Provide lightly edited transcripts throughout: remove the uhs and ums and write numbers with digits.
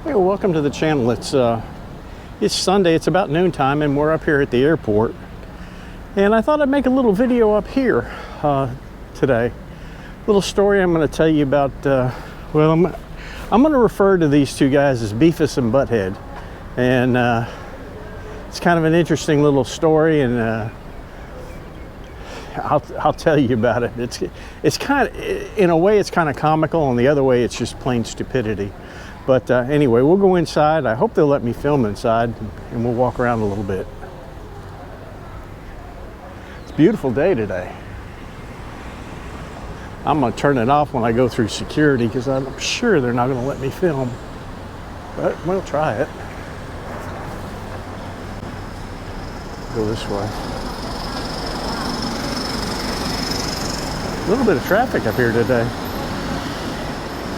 Hey, well, welcome to the channel. It's Sunday, it's about noontime, and we're up here at the airport. And I thought I'd make a little video up here today. Little story I'm going to tell you about. Well, I'm going to refer to these two guys as Beefus and Butthead, and it's kind of an interesting little story, and I'll tell you about it. It's kind of, in a way, it's kind of comical, and the other way, it's just plain stupidity. But anyway, we'll go inside. I hope they'll let me film inside, and we'll walk around a little bit. It's a beautiful day today. I'm going to turn it off when I go through security because I'm sure they're not going to let me film. But we'll try it. Go this way. A little bit of traffic up here today.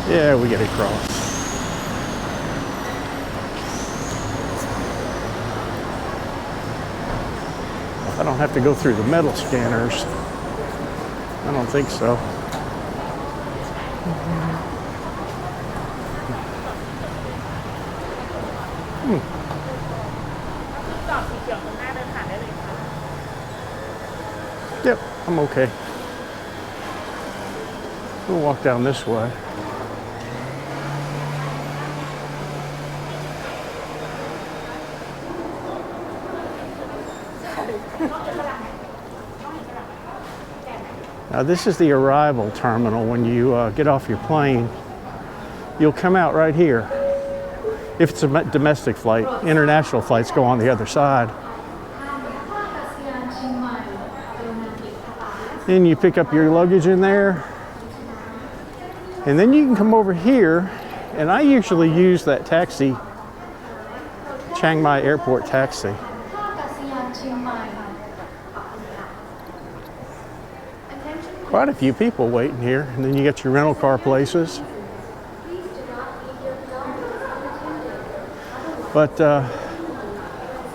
Yeah, we get across. I don't have to go through the metal scanners. I don't think so. Yep, I'm okay. We'll walk down this way. Now this is the arrival terminal. When you get off your plane, you'll come out right here. If it's a domestic flight, international flights go on the other side. Then you pick up your luggage in there, and then you can come over here, and I usually use that taxi, Chiangmai airport taxi. Quite a few people waiting here, and then you get your rental car places. But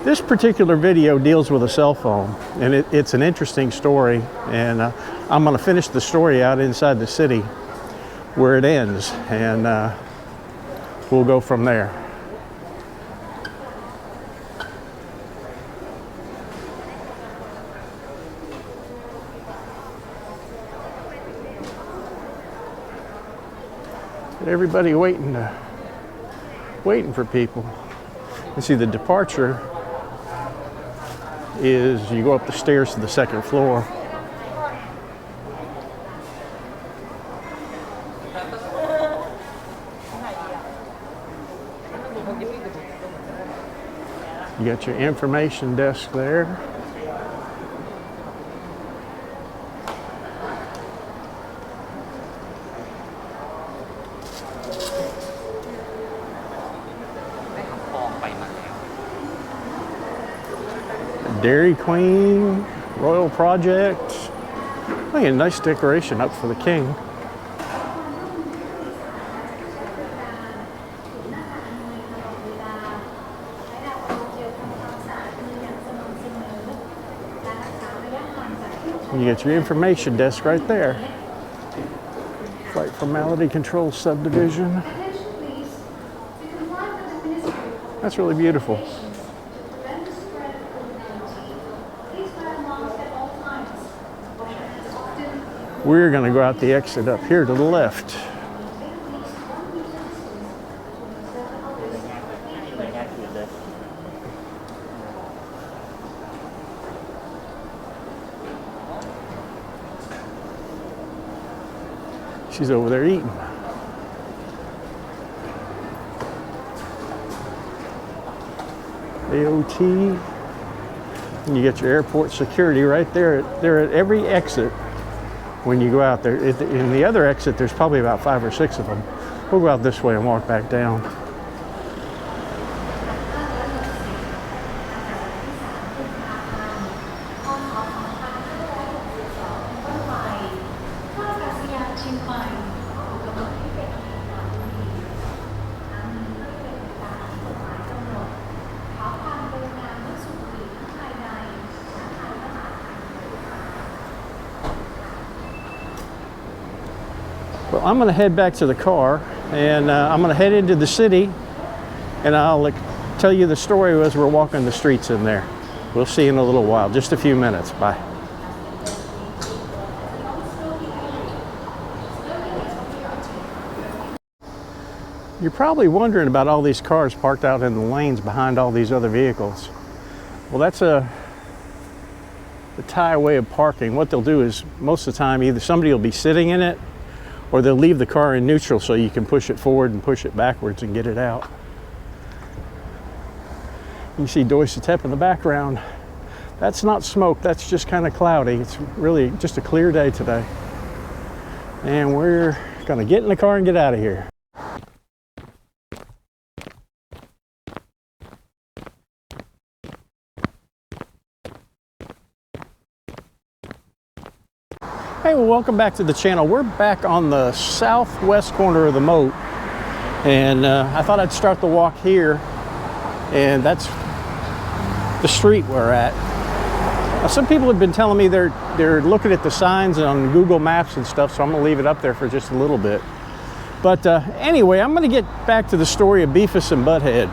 this particular video deals with a cell phone, and it's an interesting story, and I'm going to finish the story out inside the city where it ends, and we'll go from there. Everybody waiting for people. You see, the departure is you go up the stairs to the second floor. You got your information desk there. Dairy Queen, Royal Project. Oh, a nice decoration up for the king. You get your information desk right there. Flight Formality Control Subdivision. That's really beautiful. We're going to go out the exit up here to the left. She's over there eating. AOT. And you get your airport security right there. They're at every exit. When you go out there, in the other exit, there's probably about 5 or 6 of them. We'll go out this way and walk back down. Well, I'm going to head back to the car, and I'm going to head into the city and I'll tell you the story as we're walking the streets in there. We'll see you in a little while, just a few minutes. Bye. You're probably wondering about all these cars parked out in the lanes behind all these other vehicles. Well, that's the Thai way of parking. What they'll do is, most of the time, either somebody will be sitting in it, or they'll leave the car in neutral so you can push it forward and push it backwards and get it out. You see Doi Satep in the background. That's not smoke, that's just kind of cloudy. It's really just a clear day today. And we're gonna get in the car and get out of here. Hey, well, welcome back to the channel. We're back on the southwest corner of the moat, and I thought I'd start the walk here, and that's the street we're at. Now, some people have been telling me they're looking at the signs on Google Maps and stuff, so I'm gonna leave it up there for just a little bit. But anyway, I'm gonna get back to the story of Beefus and Butthead.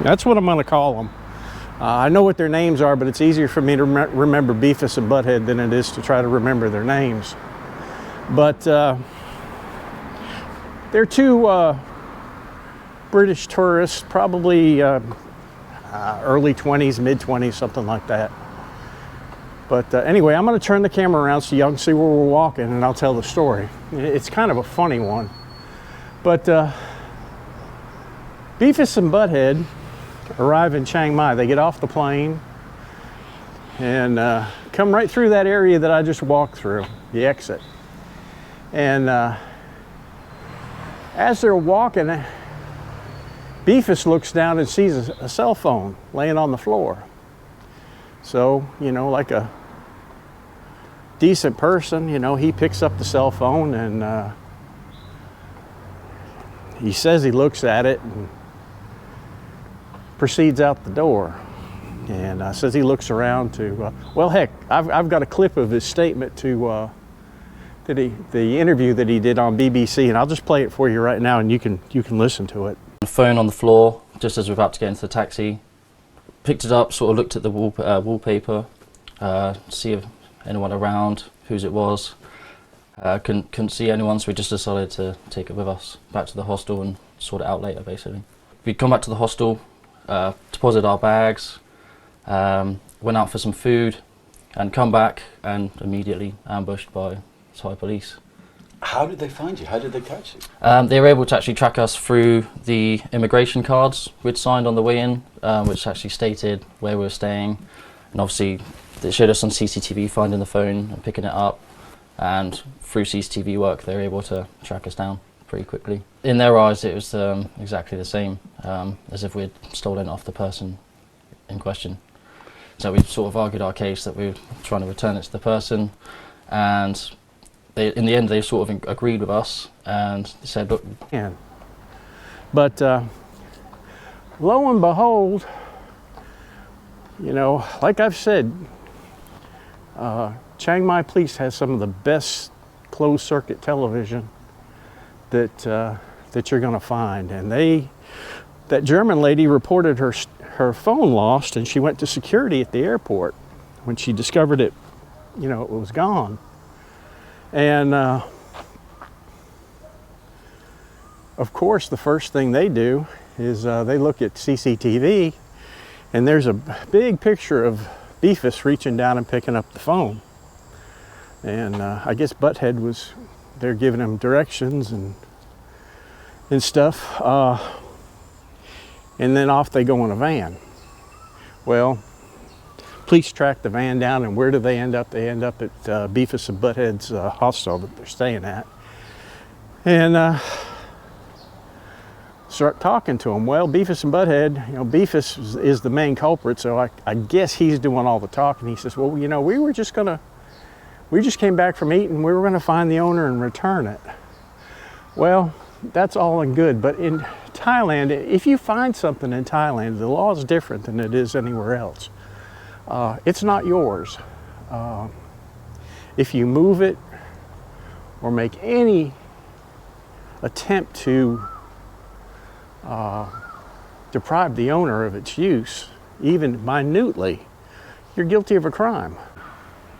That's what I'm gonna call them. I know what their names are, but it's easier for me to remember Beefus and Butthead than it is to try to remember their names. But they're two British tourists, probably early 20s, mid 20s, something like that. But anyway, I'm going to turn the camera around so y'all can see where we're walking, and I'll tell the story. It's kind of a funny one. But Beefus and Butthead arrive in Chiang Mai. They get off the plane and come right through that area that I just walked through, the exit. And as they're walking, Beefus looks down and sees a cell phone laying on the floor. So, you know, like a decent person, you know, he picks up the cell phone and he says he looks at it and proceeds out the door, and says he looks around to well, heck, I've got a clip of his statement to the interview that he did on BBC, and I'll just play it for you right now, and you can listen to it. The phone on the floor just as we're about to get into the taxi. Picked it up, sort of looked at the wallpaper, see if anyone around, whose it was. Couldn't see anyone, so we just decided to take it with us back to the hostel and sort it out later, basically. We'd come back to the hostel, deposited our bags, went out for some food, and come back and immediately ambushed by Thai police. How did they find you? How did they catch you? They were able to actually track us through the immigration cards we'd signed on the way in, which actually stated where we were staying, and obviously they showed us on CCTV finding the phone and picking it up, and through CCTV work they were able to track us down pretty quickly. In their eyes it was exactly the same, as if we had stolen it off the person in question. So we sort of argued our case that we were trying to return it to the person, and in the end they sort of agreed with us and said, look. But lo and behold, you know, like I've said, Chiang Mai Police has some of the best closed circuit television that you're going to find, and that German lady reported her phone lost, and she went to security at the airport when she discovered it, you know, it was gone. And of course the first thing they do is they look at CCTV, and there's a big picture of Beefus reaching down and picking up the phone. And I guess Butthead was there giving him directions and stuff. And then off they go in a van. Well, police track the van down, and where do they end up? They end up at Beefus and Butthead's hostel that they're staying at. And start talking to them. Well, Beefus and Butthead, you know, Beefus is the main culprit, so I guess he's doing all the talking. He says, well, you know, we just came back from eating, we were gonna find the owner and return it. Well, that's all and good, but in Thailand, if you find something in Thailand, the law is different than it is anywhere else. It's not yours. If you move it or make any attempt to deprive the owner of its use, even minutely, you're guilty of a crime.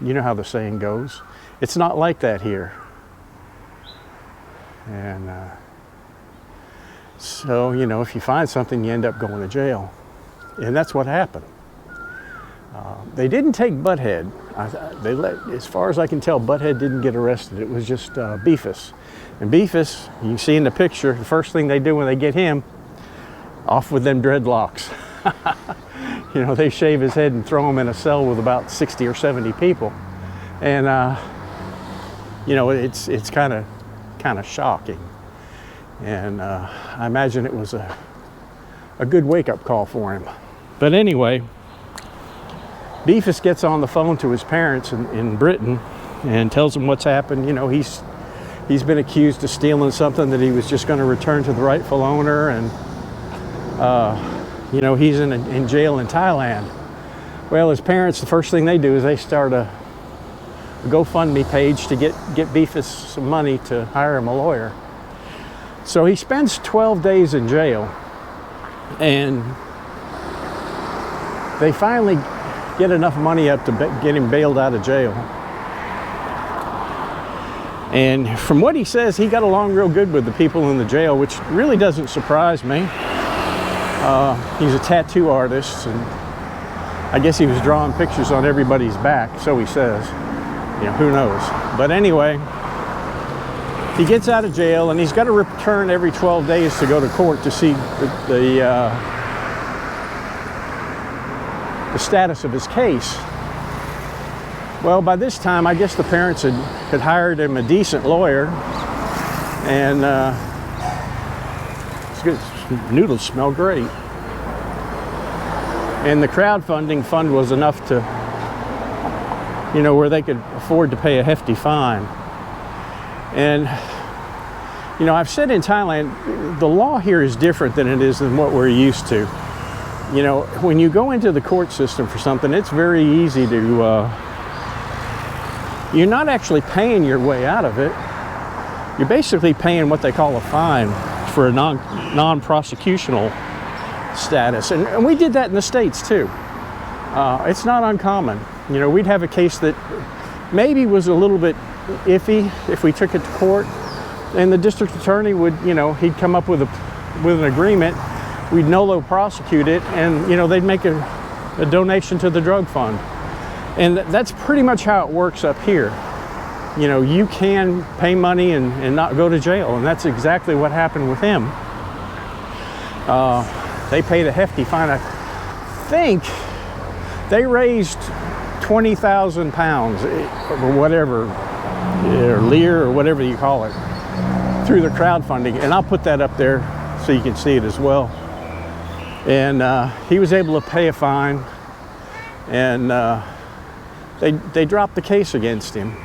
You know how the saying goes. It's not like that here. And so, you know, if you find something, you end up going to jail. And that's what happened. They didn't take Butthead. As far as I can tell, Butthead didn't get arrested. It was just Beefus. And Beefus, you can see in the picture, the first thing they do when they get him, off with them dreadlocks. You know, they shave his head and throw him in a cell with about 60 or 70 people. And, you know, it's kind of shocking. And I imagine it was a good wake-up call for him. But anyway, Beefus gets on the phone to his parents in Britain and tells them what's happened. You know, he's been accused of stealing something that he was just going to return to the rightful owner, and you know, he's in jail in Thailand. Well, his parents, the first thing they do is they start a GoFundMe page to get Beefus some money to hire him a lawyer. So he spends 12 days in jail, and they finally get enough money up to get him bailed out of jail. And from what he says, he got along real good with the people in the jail, which really doesn't surprise me. He's a tattoo artist, and I guess he was drawing pictures on everybody's back, so he says. You know, who knows? But anyway, he gets out of jail, and he's got to return every 12 days to go to court to see the status of his case. Well, by this time, I guess the parents had hired him a decent lawyer, and noodles smell great. And the crowdfunding fund was enough to, you know, where they could afford to pay a hefty fine. And, you know, I've said in Thailand, the law here is different than it is than what we're used to. You know, when you go into the court system for something, it's very easy to, you're not actually paying your way out of it. You're basically paying what they call a fine for a non-prosecutional status. And we did that in the States too. It's not uncommon. You know, we'd have a case that maybe was a little bit iffy if we took it to court, and the district attorney would, you know, he'd come up with an agreement. We'd nolo prosecute it, and, you know, they'd make a donation to the drug fund. And that's pretty much how it works up here. You know, you can pay money and not go to jail, and that's exactly what happened with him. They paid a hefty fine. I think they raised 20,000 pounds or whatever, or lire or whatever you call it, through the crowdfunding. And I'll put that up there so you can see it as well. And he was able to pay a fine, and they dropped the case against him.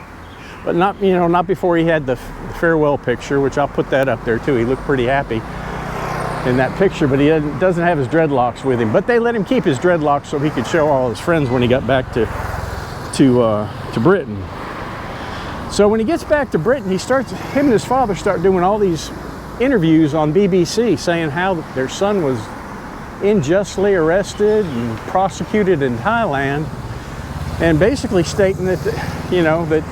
But not, you know, not before he had the farewell picture, which I'll put that up there too. He looked pretty happy in that picture, but he doesn't have his dreadlocks with him. But they let him keep his dreadlocks so he could show all his friends when he got back to Britain. So when he gets back to Britain, him and his father start doing all these interviews on BBC saying how their son was unjustly arrested and prosecuted in Thailand, and basically stating that, you know, that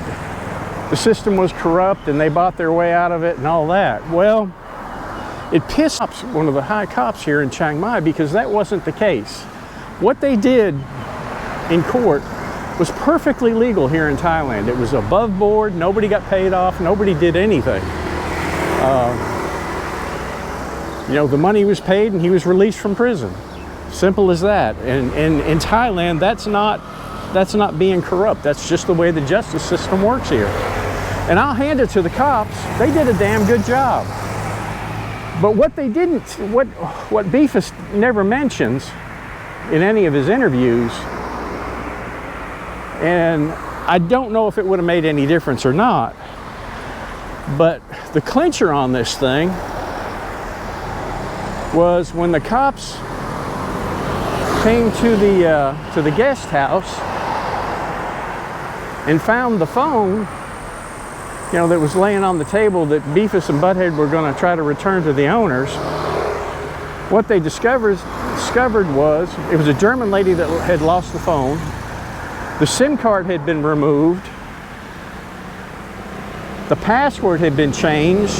the system was corrupt and they bought their way out of it and all that. Well, it pissed off one of the high cops here in Chiang Mai, because that wasn't the case. What they did in court was perfectly legal here in Thailand. It was above board, nobody got paid off, nobody did anything. You know, the money was paid and he was released from prison. Simple as that. And in Thailand, that's not being corrupt. That's just the way the justice system works here. And I'll hand it to the cops. They did a damn good job. But what they didn't, what Beefus never mentions in any of his interviews, and I don't know if it would have made any difference or not, but the clincher on this thing was when the cops came to the guest house and found the phone, you know, that was laying on the table that Beefus and Butthead were going to try to return to the owners. What they discovered was, it was a German lady that had lost the phone. The SIM card had been removed. The password had been changed.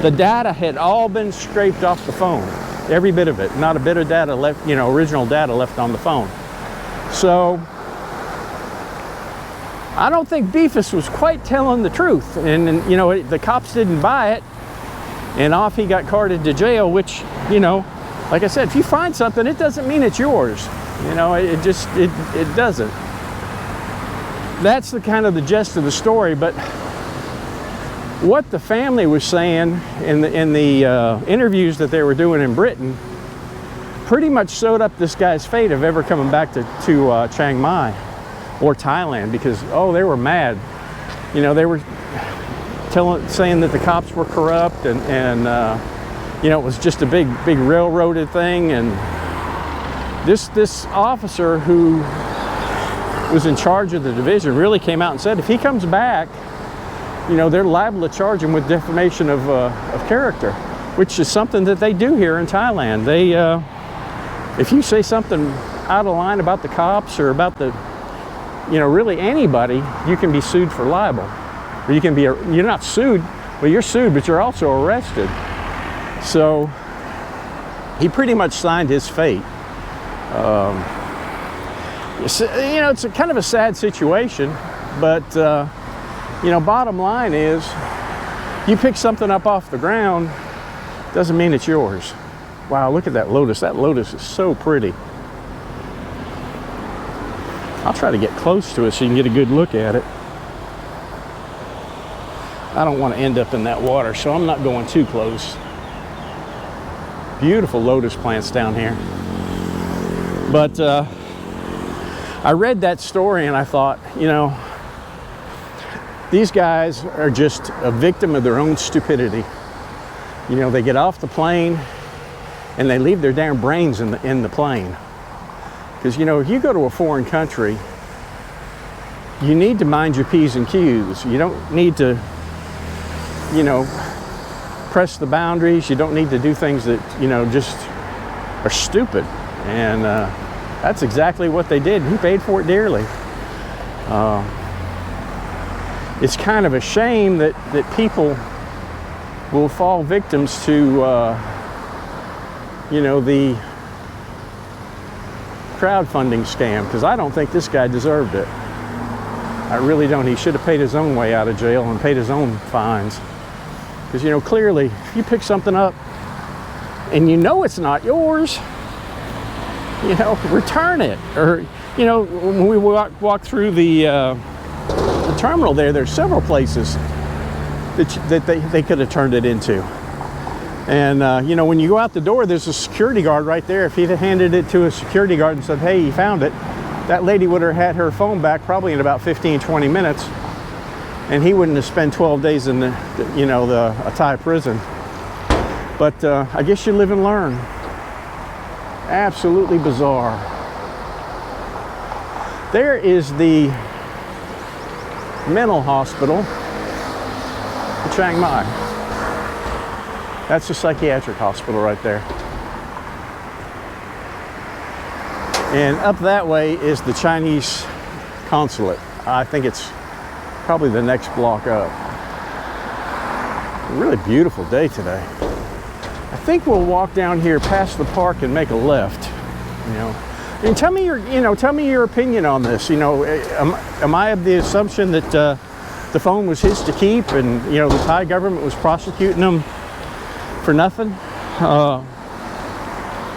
The data had all been scraped off the phone. Every bit of it. Not a bit of data left, you know, original data left on the phone. So, I don't think Beefus was quite telling the truth. And you know, the cops didn't buy it. And off he got carted to jail, which, you know, like I said, if you find something, it doesn't mean it's yours. You know, it doesn't. That's the kind of the gist of the story. But what the family was saying in the interviews that they were doing in Britain pretty much sewed up this guy's fate of ever coming back to Chiang Mai or Thailand, because, oh, they were mad. You know, they were saying that the cops were corrupt, and you know, it was just a big railroaded thing. And this officer who was in charge of the division really came out and said, if he comes back, you know, they're liable to charge him with defamation of character, which is something that they do here in Thailand. They, if you say something out of line about the cops or about the, you know, really anybody, you can be sued for libel. Or you can be, you're not sued, well, you're sued, but you're also arrested. So he pretty much signed his fate. You know, it's a kind of a sad situation, but you know, bottom line is, you pick something up off the ground, doesn't mean it's yours. Wow, look at that lotus. That lotus is so pretty. I'll try to get close to it so you can get a good look at it. I don't want to end up in that water, so I'm not going too close. Beautiful lotus plants down here. But I read that story and I thought, you know, these guys are just a victim of their own stupidity. You know, they get off the plane and they leave their damn brains in the plane. Because, you know, if you go to a foreign country, you need to mind your P's and Q's. You don't need to, you know, press the boundaries. You don't need to do things that, you know, just are stupid. And that's exactly what they did. He paid for it dearly. It's kind of a shame that people will fall victims to, you know, the crowdfunding scam, because I don't think this guy deserved it. I really don't. He should have paid his own way out of jail and paid his own fines. Because, you know, clearly, if you pick something up and you know it's not yours, you know, return it. Or, you know, when we walk through the terminal there's several places that they could have turned it into. And, you know, when you go out the door, there's a security guard right there. If he'd have handed it to a security guard and said, hey, you found it, that lady would have had her phone back probably in about 15, 20 minutes. And he wouldn't have spent 12 days in a Thai prison. But I guess you live and learn. Absolutely bizarre. There is the mental hospital in Chiang Mai. That's the psychiatric hospital right there. And up that way is the Chinese consulate. I think it's probably the next block up. A really beautiful day today. I think we'll walk down here past the park and make a left. You know, and tell me your opinion on this. You know, am I of the assumption that the phone was his to keep, and you know the Thai government was prosecuting him for nothing?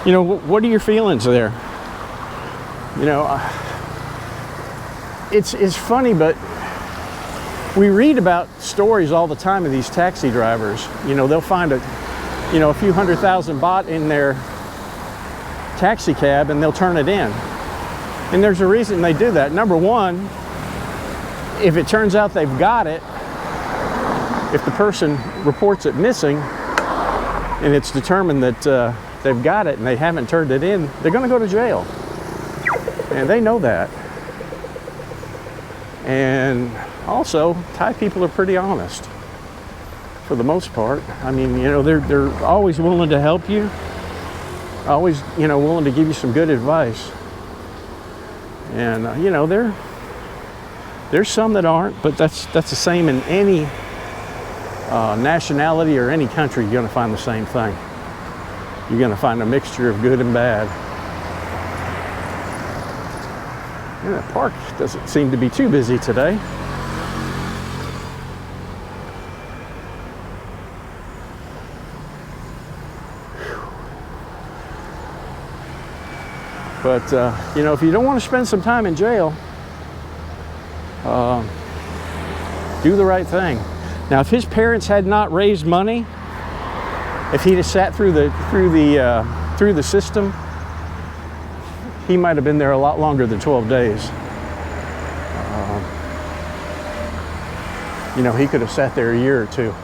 You know, what are your feelings there? You know, it's funny, but we read about stories all the time of these taxi drivers. You know, they'll find a few 100,000 baht in their taxi cab and they'll turn it in. And there's a reason they do that. Number one, if it turns out they've got it, if the person reports it missing and it's determined that they've got it and they haven't turned it in, they're going to go to jail. And they know that. And also, Thai people are pretty honest. for the most part. I mean, you know, they're always willing to help you, always, you know, willing to give you some good advice. And you know, there's some that aren't, but that's the same in any nationality or any country. You're going to find the same thing. You're going to find a mixture of good and bad. And that park doesn't seem to be too busy today. But, you know, if you don't want to spend some time in jail, do the right thing. Now, if his parents had not raised money, if he'd have sat through the system, he might have been there a lot longer than 12 days. You know, he could have sat there a year or two.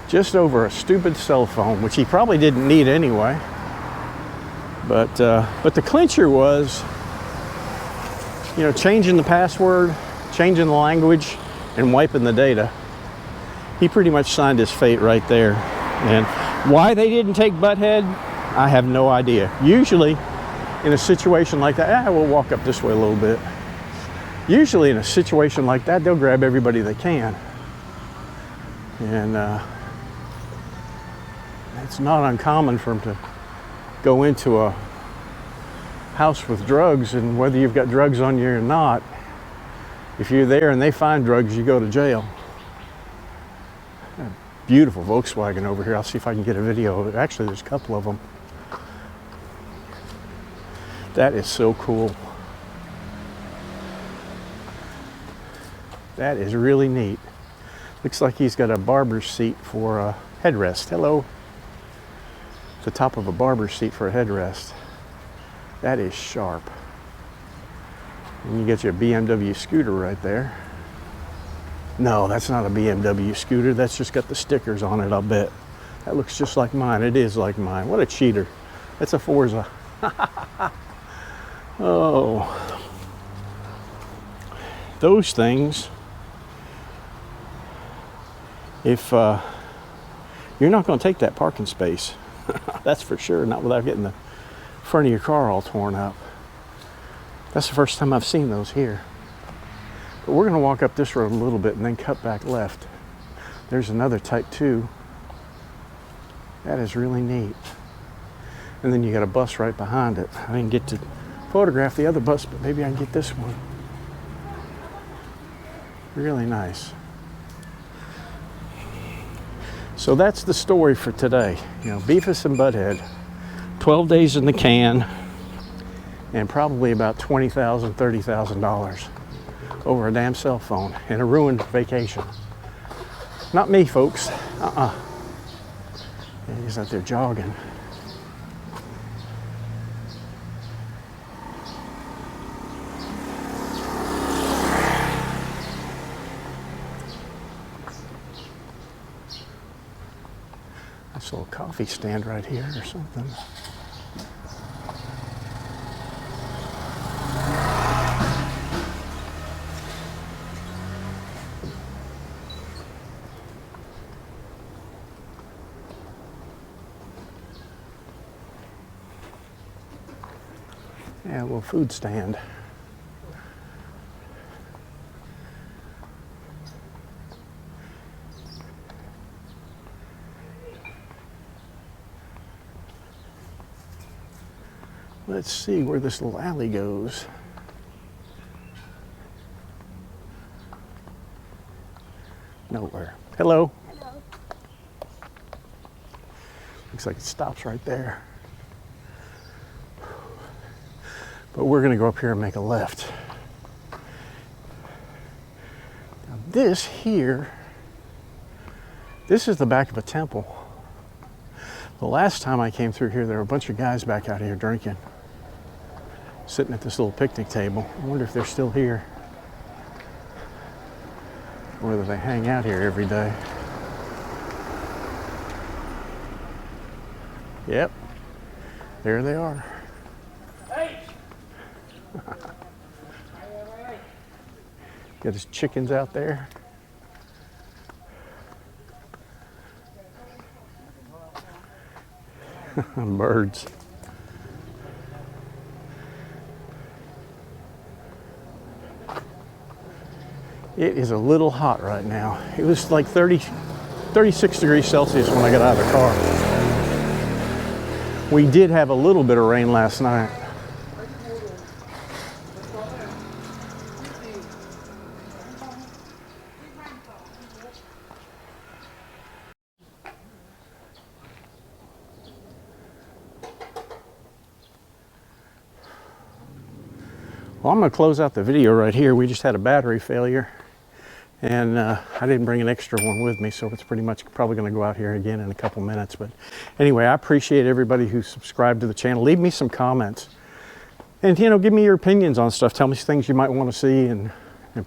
Just over a stupid cell phone, which he probably didn't need anyway. But the clincher was, you know, changing the password, changing the language, and wiping the data. He pretty much signed his fate right there. And why they didn't take Butthead, I have no idea. Usually, in a situation like that, we'll walk up this way a little bit. Usually in a situation like that, they'll grab everybody they can. And it's not uncommon for them to go into a house with drugs, and whether you've got drugs on you or not, if you're there and they find drugs, you go to jail. A beautiful Volkswagen over here. I'll see if I can get a video of it. Actually, there's a couple of them. That is so cool. That is really neat. Looks like he's got a barber's seat for a headrest. Hello. The top of a barber's seat for a headrest. That is sharp. And you get your BMW scooter right there. No, that's not a BMW scooter. That's just got the stickers on it, I'll bet. That looks just like mine. It is like mine. What a cheater. That's a Forza. Oh. Those things, if you're not going to take that parking space, that's for sure, not without getting the front of your car all torn up. That's the first time I've seen those here. But we're going to walk up this road a little bit and then cut back left. There's another Type 2. That is really neat. And then you got a bus right behind it. I didn't get to photograph the other bus, but maybe I can get this one. Really nice. So that's the story for today. You know, Beavis and Butthead. 12 days in the can, and probably about $20,000, $30,000 over a damn cell phone and a ruined vacation. Not me, folks. Yeah, he's out there jogging. Nice little coffee stand right here or something. Yeah, a little food stand. Let's see where this little alley goes. Nowhere. Hello. Hello. Looks like it stops right there. But we're going to go up here and make a left. Now this here, this is the back of a temple. The last time I came through here, there were a bunch of guys back out here drinking, sitting at this little picnic table. I wonder if they're still here, or whether they hang out here every day. Yep, there they are. Got his chickens out there. Birds. It is a little hot right now. It was like 36 degrees Celsius when I got out of the car. We did have a little bit of rain last night. Well, I'm going to close out the video right here. We just had a battery failure, and I didn't bring an extra one with me, so it's pretty much probably going to go out here again in a couple minutes. But anyway, I appreciate everybody who subscribed to the channel. Leave me some comments, and give me your opinions on stuff. Tell me things you might want to see and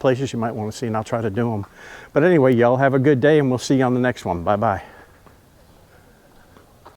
places you might want to see, and I'll try to do them. But anyway, y'all have a good day, and we'll see you on the next one. Bye-bye.